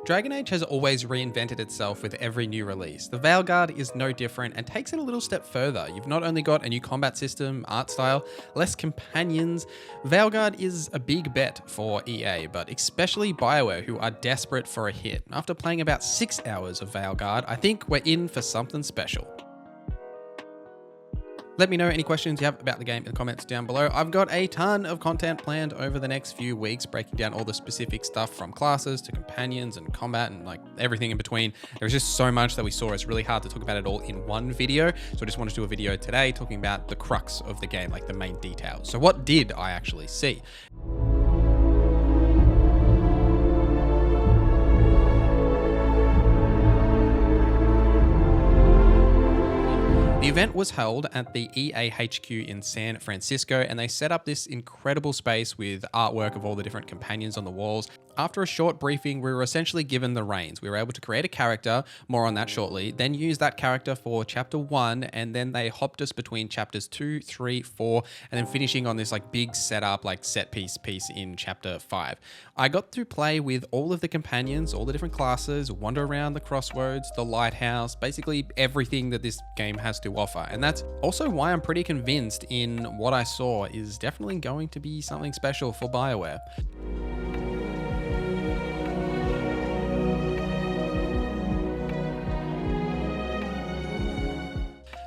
Dragon Age has always reinvented itself with every new release. The Veilguard is no different and takes it a little step further. You've not only got a new combat system, art style, less companions. Veilguard is a big bet for EA, but especially BioWare, who are desperate for a hit. After playing about 6 hours of Veilguard, I think we're in for something special. Let me know any questions you have about the game in the comments down below. I've got a ton of content planned over the next few weeks, breaking down all the specific stuff from classes to companions and combat and like everything in between. There's just so much that we saw. It's really hard to talk about it all in one video. So I just wanted to do a video today talking about the crux of the game, like the main details. So what did I actually see? The event was held at the EA HQ in San Francisco, and they set up this incredible space with artwork of all the different companions on the walls. After a short briefing, we were essentially given the reins. We were able to create a character, more on that shortly, then use that character for chapter 1, and then they hopped us between chapters 2, 3, 4, and then finishing on this like big setup, like set piece in chapter 5. I got to play with all of the companions, all the different classes, wander around the crossroads, the lighthouse, basically everything that this game has to offer. And that's also why I'm pretty convinced in what I saw is definitely going to be something special for BioWare.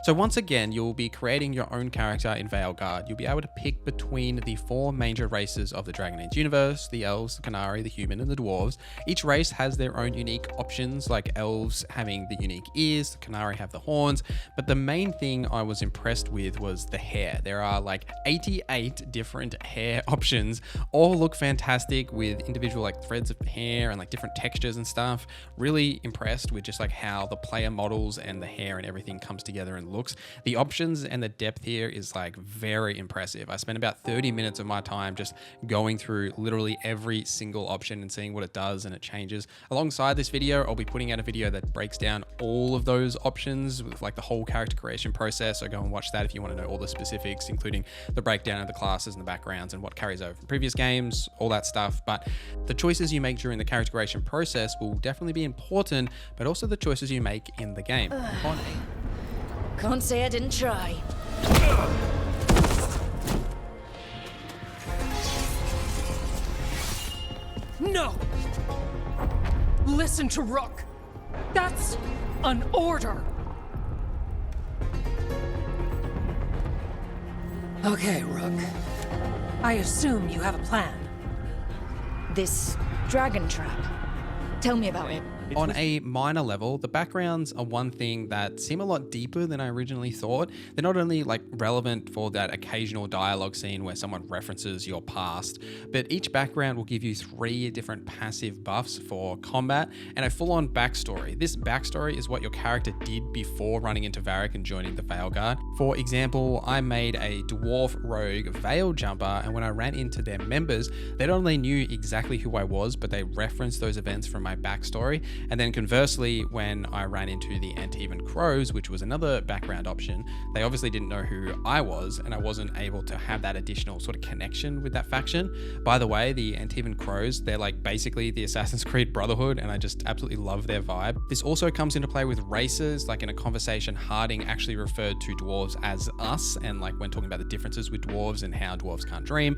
So once again, you'll be creating your own character in Veilguard. You'll be able to pick between the 4 major races of the Dragon Age universe: the elves, the Qunari, the human, and the dwarves. Each race has their own unique options, like elves having the unique ears, the Qunari have the horns, but the main thing I was impressed with was the hair. There are like 88 different hair options, all look fantastic with individual like threads of hair and like different textures and stuff. Really impressed with just like how the player models and the hair and everything comes together and looks. The options and the depth here is like very impressive. I spent about 30 minutes of my time just going through literally every single option and seeing what it does and it changes. Alongside this video, I'll be putting out a video that breaks down all of those options with like the whole character creation process. So go and watch that if you want to know all the specifics, including the breakdown of the classes and the backgrounds and what carries over from previous games, all that stuff. But the choices you make during the character creation process will definitely be important, but also the choices you make in the game. Can't say I didn't try. No! Listen to Rook. That's an order. Okay, Rook. I assume you have a plan. This dragon trap. Tell me about it. On a minor level, the backgrounds are one thing that seem a lot deeper than I originally thought. They're not only like relevant for that occasional dialogue scene where someone references your past, but each background will give you 3 different passive buffs for combat and a full-on backstory. This backstory is what your character did before running into Varric and joining the Veilguard. For example, I made a dwarf rogue veil jumper, and when I ran into their members, they not only knew exactly who I was, but they referenced those events from my backstory. And then conversely, when I ran into the Antivan Crows, which was another background option, they obviously didn't know who I was, and I wasn't able to have that additional sort of connection with that faction. By the way, the Antivan Crows, they're like basically the Assassin's Creed Brotherhood, and I just absolutely love their vibe. This also comes into play with races. Like in a conversation, Harding actually referred to dwarves as us, and like when talking about the differences with dwarves and how dwarves can't dream.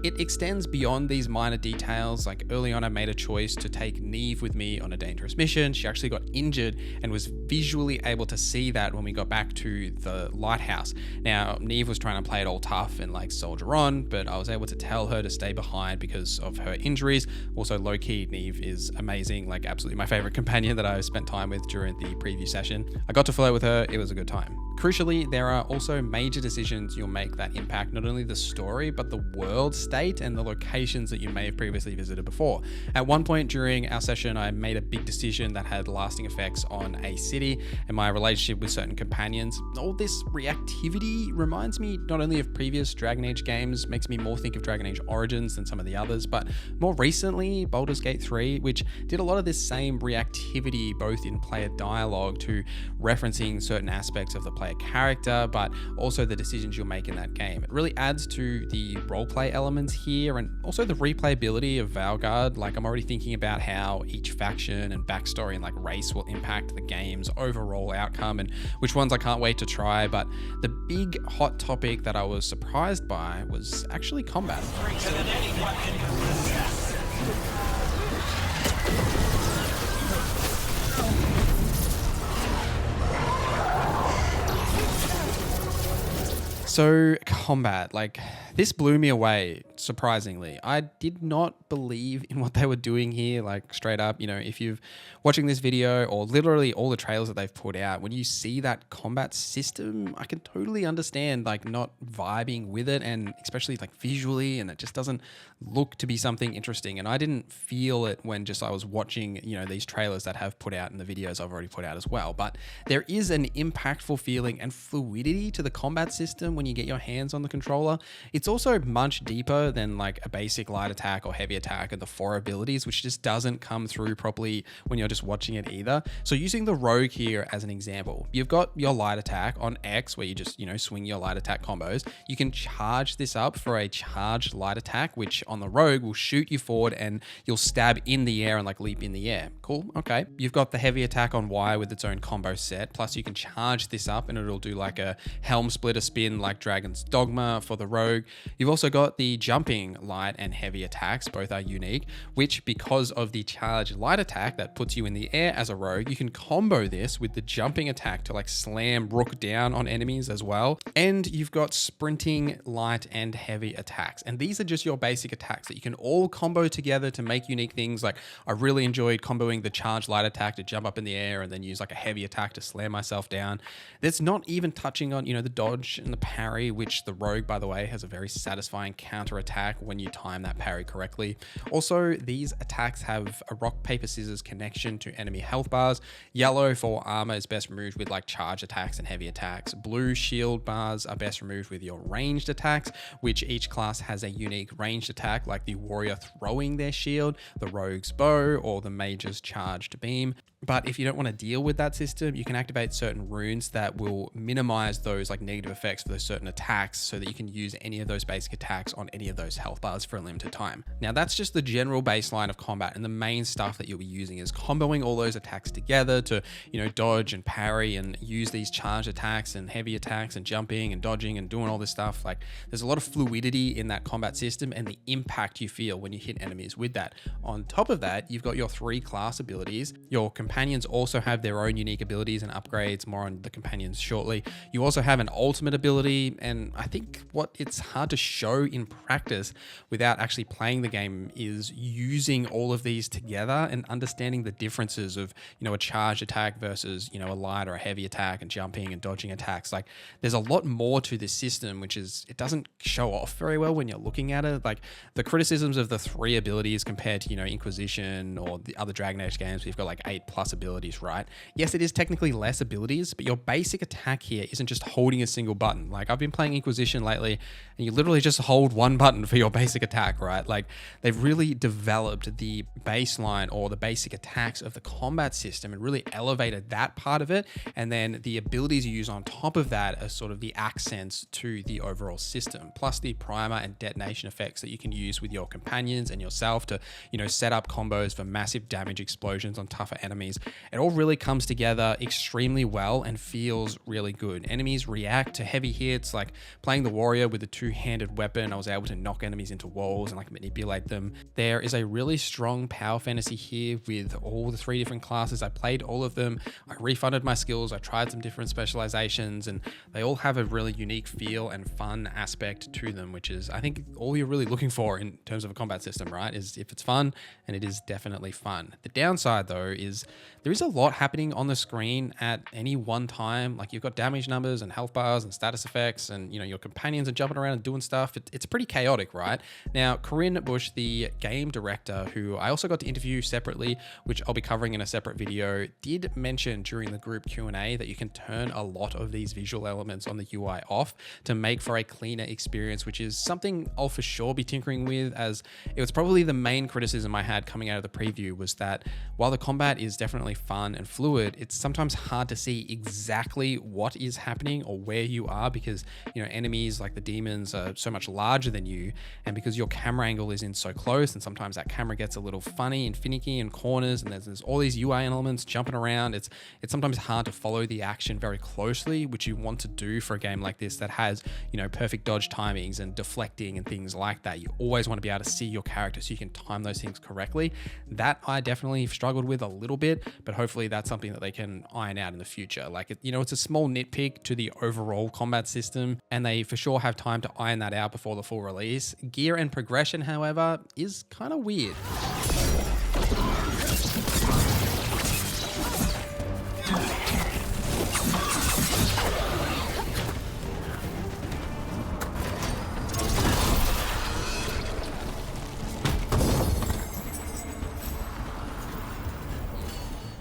It extends beyond these minor details. Like early on, I made a choice to take Neve with me on a dangerous mission. She actually got injured and was visually able to see that when we got back to the lighthouse. Now, Neve was trying to play it all tough and like soldier on, but I was able to tell her to stay behind because of her injuries. Also, low-key, Neve is amazing, like absolutely my favorite companion that I spent time with during the preview session. I got to flow with her, it was a good time. Crucially, there are also major decisions you'll make that impact not only the story, but the world state and the locations that you may have previously visited before. At one point during our session, I made a big decision decision that had lasting effects on a city and my relationship with certain companions. All this reactivity reminds me not only of previous Dragon Age games, makes me more think of Dragon Age Origins than some of the others, but more recently Baldur's Gate 3, which did a lot of this same reactivity both in player dialogue to referencing certain aspects of the player character, but also the decisions you'll make in that game. It really adds to the roleplay elements here and also the replayability of Veilguard. Like, I'm already thinking about how each faction and backstory and like race will impact the game's overall outcome and which ones I can't wait to try. But the big hot topic that I was surprised by was actually combat. So combat, like, this blew me away, surprisingly. I did not believe in what they were doing here, like, straight up. You know, if you're watching this video or literally all the trailers that they've put out, when you see that combat system, I can totally understand, like, not vibing with it, and especially, like, visually, and it just doesn't look to be something interesting. And I didn't feel it when I was watching, you know, these trailers that have put out and the videos I've already put out as well. But there is an impactful feeling and fluidity to the combat system when you get your hands on the controller. It's also much deeper than like a basic light attack or heavy attack and the 4 abilities, which just doesn't come through properly when you're just watching it either. So using the rogue here as an example, you've got your light attack on X where you just, you know, swing your light attack combos. You can charge this up for a charged light attack, which on the rogue will shoot you forward and you'll stab in the air and like leap in the air. Cool. Okay. You've got the heavy attack on Y with its own combo set. Plus you can charge this up and it'll do like a helm splitter spin like Dragon's Dogma for the rogue. You've also got the jumping light and heavy attacks. Both are unique, which because of the charged light attack that puts you in the air as a rogue, you can combo this with the jumping attack to like slam rook down on enemies as well. And you've got sprinting light and heavy attacks. And these are just your basic attacks that you can all combo together to make unique things. Like, I really enjoyed comboing the charged light attack to jump up in the air and then use like a heavy attack to slam myself down. That's not even touching on, you know, the dodge and the parry, which the rogue, by the way, has a very satisfying counter attack when you time that parry correctly. Also, these attacks have a rock, paper, scissors connection to enemy health bars. Yellow for armor is best removed with like charge attacks and heavy attacks. Blue shield bars are best removed with your ranged attacks, which each class has a unique ranged attack, like the warrior throwing their shield, the rogue's bow, or the mage's charged beam. But if you don't want to deal with that system, you can activate certain runes that will minimize those like negative effects for those certain attacks so that you can use any of those basic attacks on any of those health bars for a limited time. Now that's just the general baseline of combat, and the main stuff that you'll be using is comboing all those attacks together to, you know, dodge and parry and use these charged attacks and heavy attacks and jumping and dodging and doing all this stuff. Like, there's a lot of fluidity in that combat system and the impact you feel when you hit enemies with that. On top of that, you've got your 3 class abilities. Your companions also have their own unique abilities and upgrades. More on the companions shortly. You also have an ultimate ability, and I think what it's hard to show in practice without actually playing the game is using all of these together and understanding the differences of, you know, a charge attack versus, you know, a light or a heavy attack and jumping and dodging attacks. Like, there's a lot more to this system, which is, it doesn't show off very well when you're looking at it. Like, the criticisms of the 3 abilities compared to, you know, Inquisition or the other Dragon Age games, we've got like 8+ abilities, right? Yes, it is technically less abilities, but your basic attack here isn't just holding a single button. Like, I've been playing Inquisition lately and you literally just hold one button for your basic attack, right? Like, they've really developed the baseline or the basic attacks of the combat system and really elevated that part of it. And then the abilities you use on top of that are sort of the accents to the overall system, plus the primer and detonation effects that you can use with your companions and yourself to, you know, set up combos for massive damage explosions on tougher enemies. It all really comes together extremely well and feels really good. Enemies react to heavy hits. Like, playing the warrior with the 2-handed weapon, I was able to knock enemies into walls and like manipulate them. There is a really strong power fantasy here with all the 3 different classes. I played all of them. I refunded my skills. I tried some different specializations, and they all have a really unique feel and fun aspect to them, which is, I think, all you're really looking for in terms of a combat system, right? Is if it's fun, and it is definitely fun. The downside though is there is a lot happening on the screen at any one time. Like you've got damage numbers and health bars and status effects, and your companions are jumping around and doing stuff. It's pretty chaotic, right? Now, Corinne Bush, the game director, who I also got to interview separately, which I'll be covering in a separate video, did mention during the group Q&A that you can turn a lot of these visual elements on the UI off to make for a cleaner experience, which is something I'll for sure be tinkering with, as it was probably the main criticism I had coming out of the preview, was that while the combat is definitely fun and fluid, it's sometimes hard to see exactly what is happening or where you are, because enemies like the demons are so much larger than you, and because your camera angle is in so close, and sometimes that camera gets a little funny and finicky in corners, and there's all these UI elements jumping around. It's sometimes hard to follow the action very closely, which you want to do for a game like this that has perfect dodge timings and deflecting and things like that. You always want to be able to see your character so you can time those things correctly. That I definitely struggled with a little bit, but hopefully that's something that they can iron out in the future. Like, it's a small nitpick to the overall combat system, and they for sure have time to iron that out before the full release. Gear and progression, however, is kind of weird.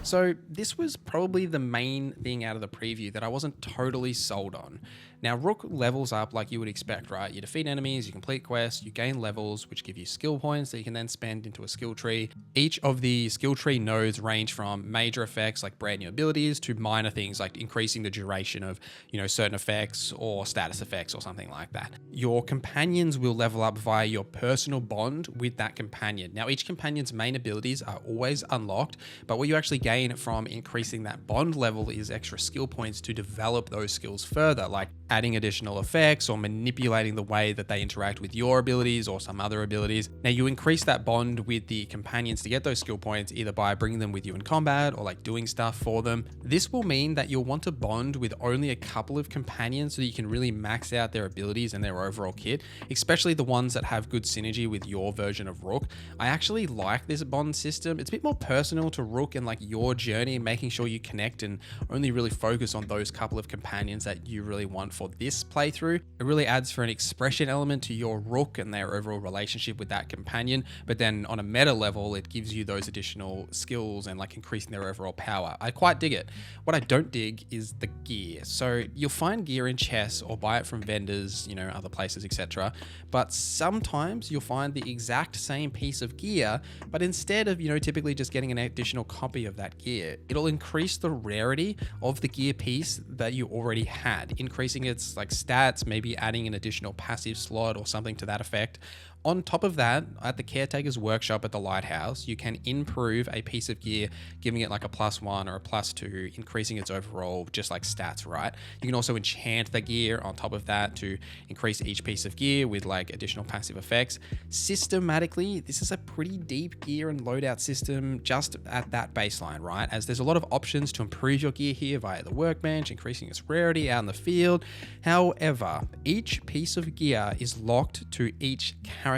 So this was probably the main thing out of the preview that I wasn't totally sold on. Now, Rook levels up like you would expect, right? You defeat enemies, you complete quests, you gain levels, which give you skill points that you can then spend into a skill tree. Each of the skill tree nodes range from major effects like brand new abilities to minor things like increasing the duration of, certain effects or status effects or something like that. Your companions will level up via your personal bond with that companion. Now, each companion's main abilities are always unlocked, but what you actually gain from increasing that bond level is extra skill points to develop those skills further, like adding additional effects or manipulating the way that they interact with your abilities or some other abilities. Now, you increase that bond with the companions to get those skill points, either by bringing them with you in combat or like doing stuff for them. This will mean that you'll want to bond with only a couple of companions so that you can really max out their abilities and their overall kit, especially the ones that have good synergy with your version of Rook. I actually like this bond system. It's a bit more personal to Rook and like your journey, and making sure you connect and only really focus on those couple of companions that you really want for this playthrough. It really adds for an expression element to your Rook and their overall relationship with that companion, but then on a meta level, it gives you those additional skills and like increasing their overall power. I quite dig it. What I don't dig is the gear. So you'll find gear in chests or buy it from vendors, other places, etc. But sometimes you'll find the exact same piece of gear, but instead of, typically just getting an additional copy of that gear, it'll increase the rarity of the gear piece that you already had, increasing its like stats, maybe adding an additional passive slot or something to that effect. On top of that, at the Caretaker's Workshop at the Lighthouse, you can improve a piece of gear, giving it like a +1 or a +2, increasing its overall just like stats, right? You can also enchant the gear on top of that to increase each piece of gear with like additional passive effects. Systematically, this is a pretty deep gear and loadout system just at that baseline, right? As there's a lot of options to improve your gear here via the workbench, increasing its rarity out in the field. However, each piece of gear is locked to each character,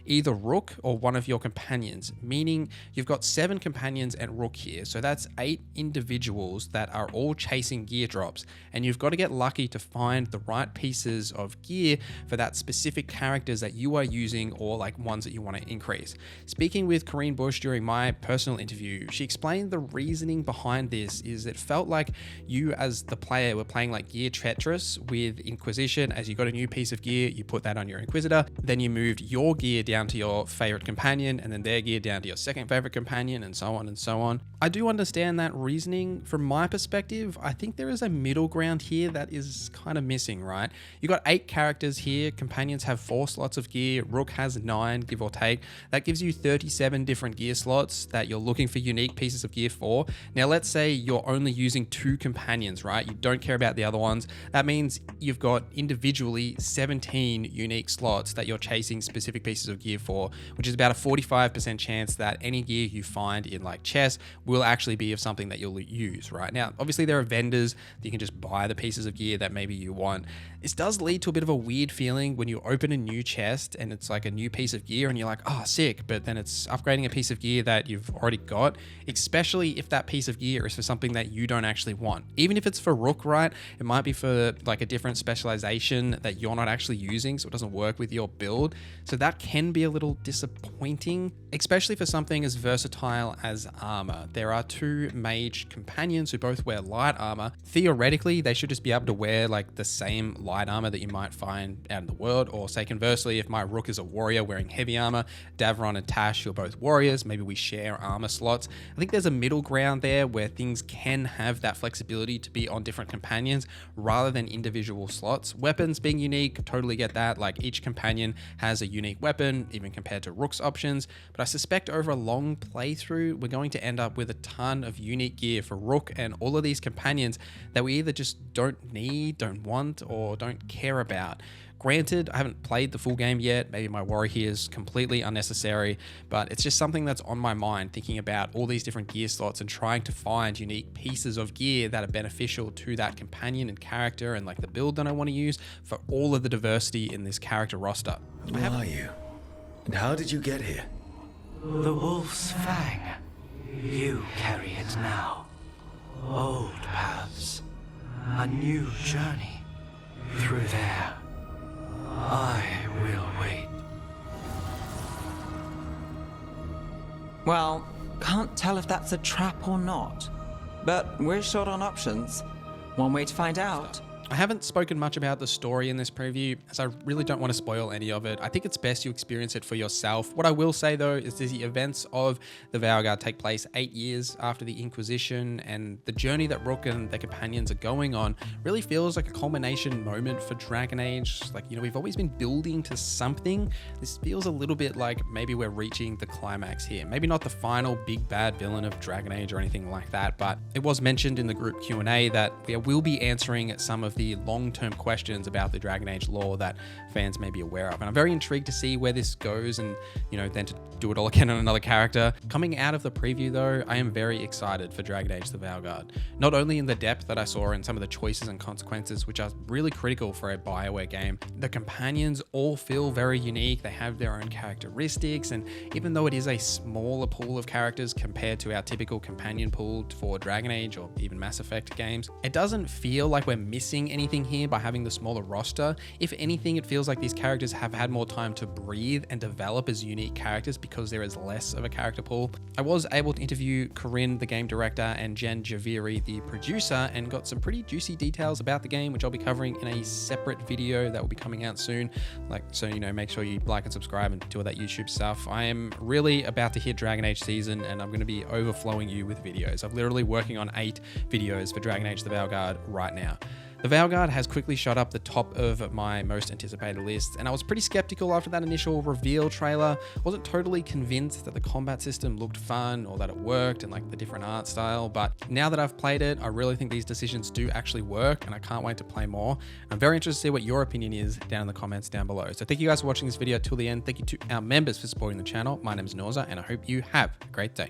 either Rook or one of your companions, meaning you've got 7 companions and Rook here. So that's 8 individuals that are all chasing gear drops, and you've got to get lucky to find the right pieces of gear for that specific characters that you are using or like ones that you want to increase. Speaking with Corinne Bush during my personal interview, she explained the reasoning behind this is it felt like you as the player were playing like gear Tetris with Inquisition. As you got a new piece of gear, you put that on your Inquisitor, then you moved your gear down to your favorite companion, and then their gear down to your second favorite companion, and so on and so on. I do understand that reasoning. From my perspective, I think there is a middle ground here that is kind of missing, right? You got 8 characters here, companions have 4 slots of gear, Rook has 9, give or take. That gives you 37 different gear slots that you're looking for unique pieces of gear for. Now, let's say you're only using 2 companions, right? You don't care about the other ones. That means you've got individually 17 unique slots that you're chasing specifically specific pieces of gear for, which is about a 45% chance that any gear you find in like chests will actually be of something that you'll use, right? Now, obviously there are vendors that you can just buy the pieces of gear that maybe you want. This does lead to a bit of a weird feeling when you open a new chest and it's like a new piece of gear and you're like, oh, sick, but then it's upgrading a piece of gear that you've already got, especially if that piece of gear is for something that you don't actually want. Even if it's for Rook, right? It might be for like a different specialization that you're not actually using, so it doesn't work with your build. So that can be a little disappointing, especially for something as versatile as armor. There are 2 mage companions who both wear light armor. Theoretically, they should just be able to wear like the same light armor that you might find out in the world, or say conversely, if my Rook is a warrior wearing heavy armor, Davron and Tash, you're both warriors, maybe we share armor slots. I think there's a middle ground there where things can have that flexibility to be on different companions rather than individual slots. Weapons being unique, totally get that. Like each companion has a unique weapon, even compared to Rook's options. But I suspect over a long playthrough, we're going to end up with a ton of unique gear for Rook and all of these companions that we either just don't need, don't want, or don't care about. Granted, I haven't played the full game yet. Maybe my worry here is completely unnecessary, but it's just something that's on my mind, thinking about all these different gear slots and trying to find unique pieces of gear that are beneficial to that companion and character and like the build that I want to use for all of the diversity in this character roster. Who are you? And how did you get here? The wolf's fang. You carry it now. Old paths. A new journey. Through there. I will wait. Well, can't tell if that's a trap or not. But we're short on options. One way to find out. I haven't spoken much about the story in this preview, as I really don't want to spoil any of it. I think it's best you experience it for yourself. What I will say though is the events of the Veilguard take place 8 years after the Inquisition, and the journey that Rook and their companions are going on really feels like a culmination moment for Dragon Age. Like, you know, we've always been building to something. This feels a little bit like maybe we're reaching the climax here. Maybe not the final big bad villain of Dragon Age or anything like that, but it was mentioned in the group Q&A that we will be answering some of the long-term questions about the Dragon Age lore that fans may be aware of. And I'm very intrigued to see where this goes and, you know, then to do it all again on another character. Coming out of the preview though, I am very excited for Dragon Age the Veilguard. Not only in the depth that I saw in some of the choices and consequences, which are really critical for a BioWare game, the companions all feel very unique. They have their own characteristics, and even though it is a smaller pool of characters compared to our typical companion pool for Dragon Age or even Mass Effect games, it doesn't feel like we're missing anything here by having the smaller roster. If anything, it feels like these characters have had more time to breathe and develop as unique characters because there is less of a character pool. I was able to interview Corinne, the game director, and Jen Javiri, the producer, and got some pretty juicy details about the game, which I'll be covering in a separate video that will be coming out soon. So, you know, make sure you like and subscribe and do all that YouTube stuff. I am really about to hit Dragon Age season, and I'm going to be overflowing you with videos. I'm literally working on 8 videos for Dragon Age the Veilguard right now. The Veilguard has quickly shot up the top of my most anticipated list, and I was pretty skeptical after that initial reveal trailer. Wasn't totally convinced that the combat system looked fun or that it worked and like the different art style, but now that I've played it, I really think these decisions do actually work, and I can't wait to play more. I'm very interested to see what your opinion is down in the comments down below. So thank you guys for watching this video till the end. Thank you to our members for supporting the channel. My name is Norza, and I hope you have a great day.